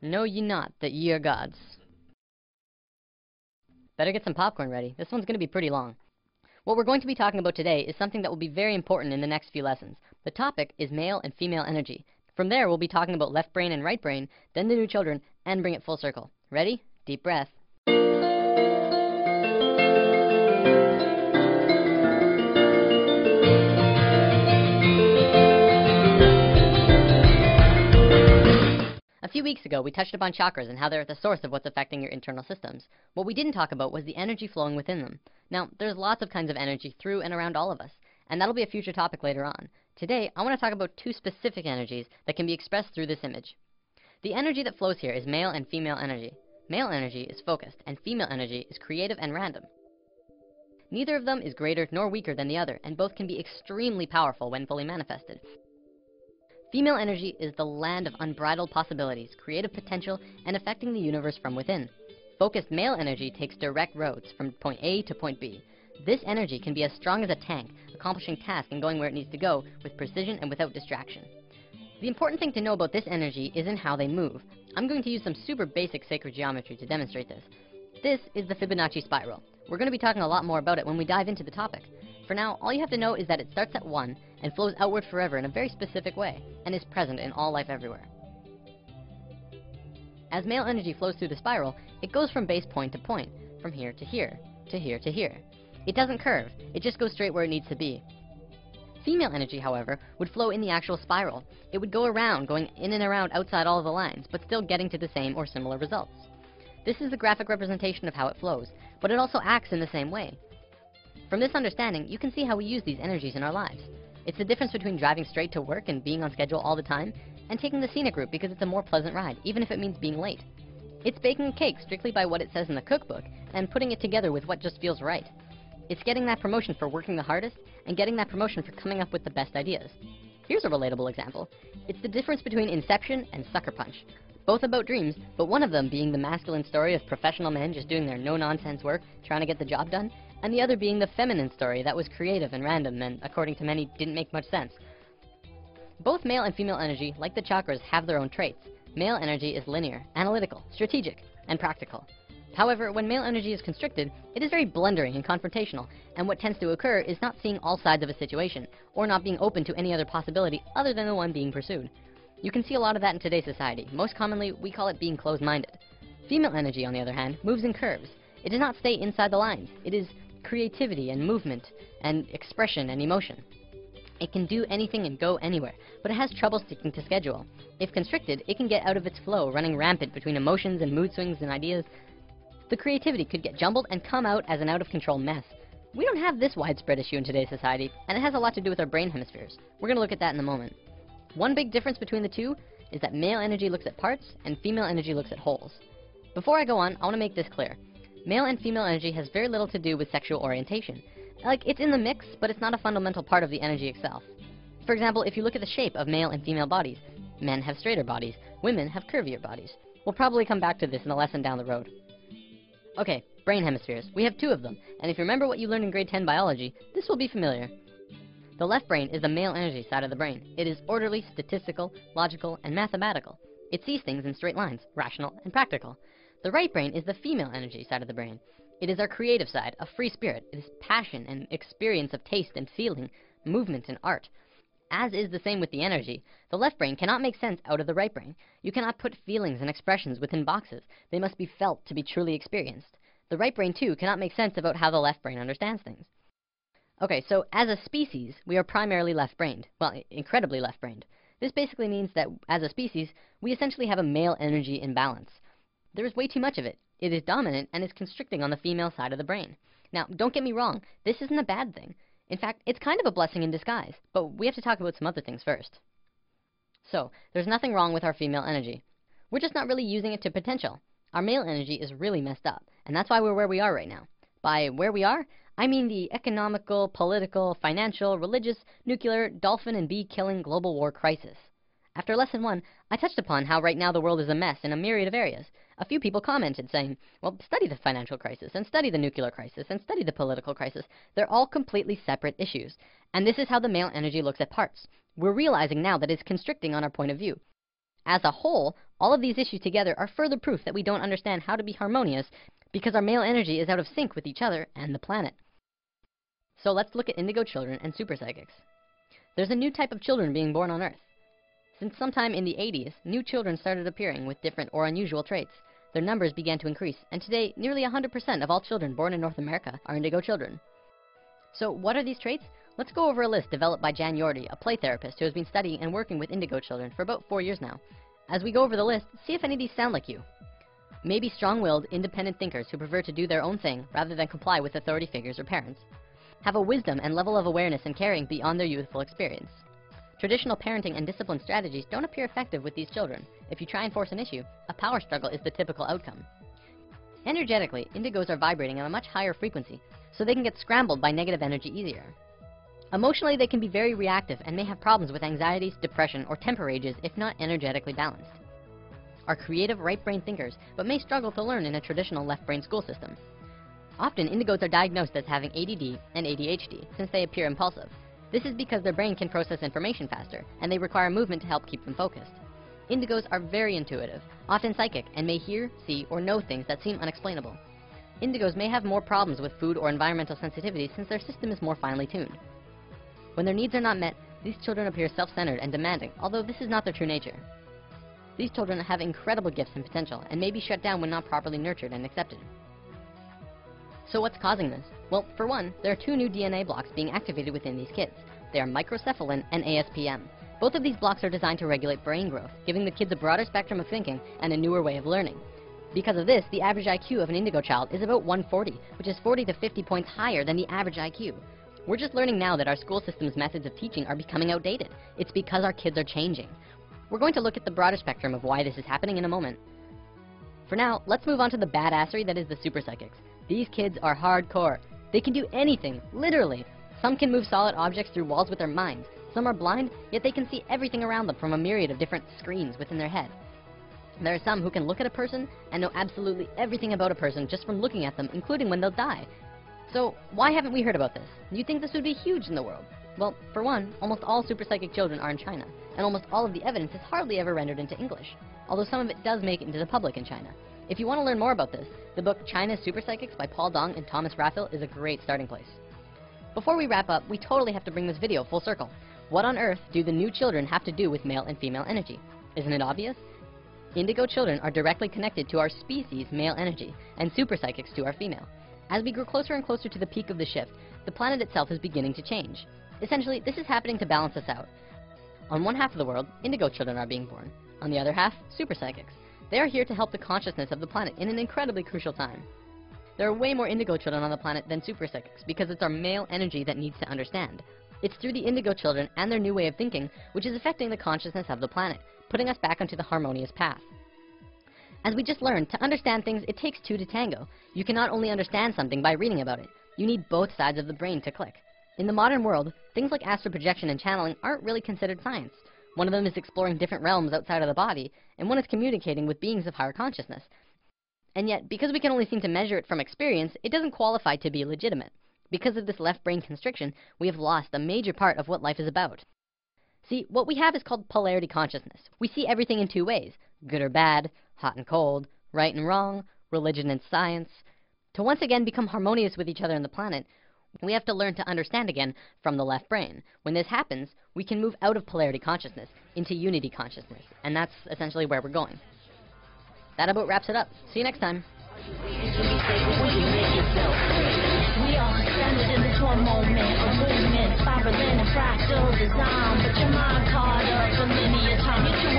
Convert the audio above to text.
Know ye not that ye are gods? Better get some popcorn ready. This one's going to be pretty long. What we're going to be talking about today is something that will be very important in the next few lessons. The topic is male and female energy. From there, we'll be talking about left brain and right brain, then the new children, and bring it full circle. Ready? Deep breath. A few weeks ago, we touched upon chakras and how they're at the source of what's affecting your internal systems. What we didn't talk about was the energy flowing within them. Now, there's lots of kinds of energy through and around all of us, and that'll be a future topic later on. Today, I want to talk about two specific energies that can be expressed through this image. The energy that flows here is male and female energy. Male energy is focused, and female energy is creative and random. Neither of them is greater nor weaker than the other, and both can be extremely powerful when fully manifested. Female energy is the land of unbridled possibilities, creative potential, and affecting the universe from within. Focused male energy takes direct roads from point A to point B. This energy can be as strong as a tank, accomplishing tasks and going where it needs to go with precision and without distraction. The important thing to know about this energy isn't how they move. I'm going to use some super basic sacred geometry to demonstrate this. This is the Fibonacci spiral. We're going to be talking a lot more about it when we dive into the topic. For now, all you have to know is that it starts at 1 and flows outward forever in a very specific way, and is present in all life everywhere. As male energy flows through the spiral, it goes from base point to point, from here to here, to here to here. It doesn't curve, it just goes straight where it needs to be. Female energy, however, would flow in the actual spiral. It would go around, going in and around outside all of the lines, but still getting to the same or similar results. This is the graphic representation of how it flows, but it also acts in the same way. From this understanding, you can see how we use these energies in our lives. It's the difference between driving straight to work and being on schedule all the time, and taking the scenic route because it's a more pleasant ride, even if it means being late. It's baking a cake strictly by what it says in the cookbook, and putting it together with what just feels right. It's getting that promotion for working the hardest, and getting that promotion for coming up with the best ideas. Here's a relatable example. It's the difference between Inception and Sucker Punch. Both about dreams, but one of them being the masculine story of professional men just doing their no-nonsense work, trying to get the job done, and the other being the feminine story that was creative and random and, according to many, didn't make much sense. Both male and female energy, like the chakras, have their own traits. Male energy is linear, analytical, strategic, and practical. However, when male energy is constricted, it is very blundering and confrontational, and what tends to occur is not seeing all sides of a situation, or not being open to any other possibility other than the one being pursued. You can see a lot of that in today's society. Most commonly, we call it being closed-minded. Female energy, on the other hand, moves in curves. It does not stay inside the lines. It is creativity and movement and expression and emotion. It can do anything and go anywhere, but it has trouble sticking to schedule. If constricted, it can get out of its flow, running rampant between emotions and mood swings and ideas. The creativity could get jumbled and come out as an out-of-control mess. We don't have this widespread issue in today's society, and it has a lot to do with our brain hemispheres. We're going to look at that in a moment. One big difference between the two is that male energy looks at parts and female energy looks at wholes. Before I go on, I want to make this clear. Male and female energy has very little to do with sexual orientation. Like, it's in the mix, but it's not a fundamental part of the energy itself. For example, if you look at the shape of male and female bodies, men have straighter bodies, women have curvier bodies. We'll probably come back to this in a lesson down the road. Okay, brain hemispheres. We have 2 of them, and if you remember what you learned in grade 10 biology, this will be familiar. The left brain is the male energy side of the brain. It is orderly, statistical, logical, and mathematical. It sees things in straight lines, rational and practical. The right brain is the female energy side of the brain. It is our creative side, a free spirit. It is passion and experience of taste and feeling, movement and art. As is the same with the energy, the left brain cannot make sense out of the right brain. You cannot put feelings and expressions within boxes. They must be felt to be truly experienced. The right brain, too, cannot make sense about how the left brain understands things. Okay, so as a species, we are primarily left-brained. Well, incredibly left-brained. This basically means that, as a species, we essentially have a male energy imbalance. There is way too much of it. It is dominant and is constricting on the female side of the brain. Now, don't get me wrong, this isn't a bad thing. In fact, it's kind of a blessing in disguise, but we have to talk about some other things first. So, there's nothing wrong with our female energy. We're just not really using it to potential. Our male energy is really messed up, and that's why we're where we are right now. By where we are, I mean the economical, political, financial, religious, nuclear, dolphin and bee-killing global war crisis. After lesson 1, I touched upon how right now the world is a mess in a myriad of areas. A few people commented saying, well, study the financial crisis, and study the nuclear crisis, and study the political crisis. They're all completely separate issues. And this is how the male energy looks at parts. We're realizing now that it's constricting on our point of view. As a whole, all of these issues together are further proof that we don't understand how to be harmonious because our male energy is out of sync with each other and the planet. So let's look at indigo children and super psychics. There's a new type of children being born on Earth. Since sometime in the 80s, new children started appearing with different or unusual traits. Their numbers began to increase, and today, nearly 100% of all children born in North America are indigo children. So what are these traits? Let's go over a list developed by Jan Yordi, a play therapist who has been studying and working with indigo children for about 4 years now. As we go over the list, see if any of these sound like you. Maybe strong-willed, independent thinkers who prefer to do their own thing rather than comply with authority figures or parents. Have a wisdom and level of awareness and caring beyond their youthful experience. Traditional parenting and discipline strategies don't appear effective with these children. If you try and force an issue, a power struggle is the typical outcome. Energetically, indigos are vibrating at a much higher frequency, so they can get scrambled by negative energy easier. Emotionally, they can be very reactive and may have problems with anxieties, depression, or temper rages if not energetically balanced. Are creative right-brain thinkers, but may struggle to learn in a traditional left-brain school system. Often, indigos are diagnosed as having ADD and ADHD, since they appear impulsive. This is because their brain can process information faster, and they require movement to help keep them focused. Indigos are very intuitive, often psychic, and may hear, see, or know things that seem unexplainable. Indigos may have more problems with food or environmental sensitivity since their system is more finely tuned. When their needs are not met, these children appear self-centered and demanding, although this is not their true nature. These children have incredible gifts and potential, and may be shut down when not properly nurtured and accepted. So what's causing this? Well, for one, there are 2 new DNA blocks being activated within these kids. They are microcephalin and ASPM. Both of these blocks are designed to regulate brain growth, giving the kids a broader spectrum of thinking and a newer way of learning. Because of this, the average IQ of an indigo child is about 140, which is 40 to 50 points higher than the average IQ. We're just learning now that our school system's methods of teaching are becoming outdated. It's because our kids are changing. We're going to look at the broader spectrum of why this is happening in a moment. For now, let's move on to the badassery that is the super psychics. These kids are hardcore. They can do anything, literally. Some can move solid objects through walls with their minds. Some are blind, yet they can see everything around them from a myriad of different screens within their head. There are some who can look at a person and know absolutely everything about a person just from looking at them, including when they'll die. So, why haven't we heard about this? You'd think this would be huge in the world. Well, for one, almost all super psychic children are in China, and almost all of the evidence is hardly ever rendered into English, although some of it does make it into the public in China. If you want to learn more about this, the book China's Super Psychics by Paul Dong and Thomas Raphael is a great starting place. Before we wrap up, we totally have to bring this video full circle. What on earth do the new children have to do with male and female energy? Isn't it obvious? Indigo children are directly connected to our species' male energy, and super psychics to our female. As we grow closer and closer to the peak of the shift, the planet itself is beginning to change. Essentially, this is happening to balance us out. On one half of the world, indigo children are being born. On the other half, super psychics. They are here to help the consciousness of the planet in an incredibly crucial time. There are way more indigo children on the planet than super psychics because it's our male energy that needs to understand. It's through the indigo children and their new way of thinking which is affecting the consciousness of the planet, putting us back onto the harmonious path. As we just learned, to understand things, it takes 2 to tango. You cannot only understand something by reading about it. You need both sides of the brain to click. In the modern world, things like astral projection and channeling aren't really considered science. One of them is exploring different realms outside of the body, and one is communicating with beings of higher consciousness. And yet, because we can only seem to measure it from experience, it doesn't qualify to be legitimate. Because of this left brain constriction, we have lost a major part of what life is about. See, what we have is called polarity consciousness. We see everything in 2 ways, good or bad, hot and cold, right and wrong, religion and science. To once again become harmonious with each other on the planet, we have to learn to understand again from the left brain. When this happens, we can move out of polarity consciousness into unity consciousness, and that's essentially where we're going. That about wraps it up. See you next time. We all extended into a moment of movement, spiraling and fractal design, but your mind caught up for linear time.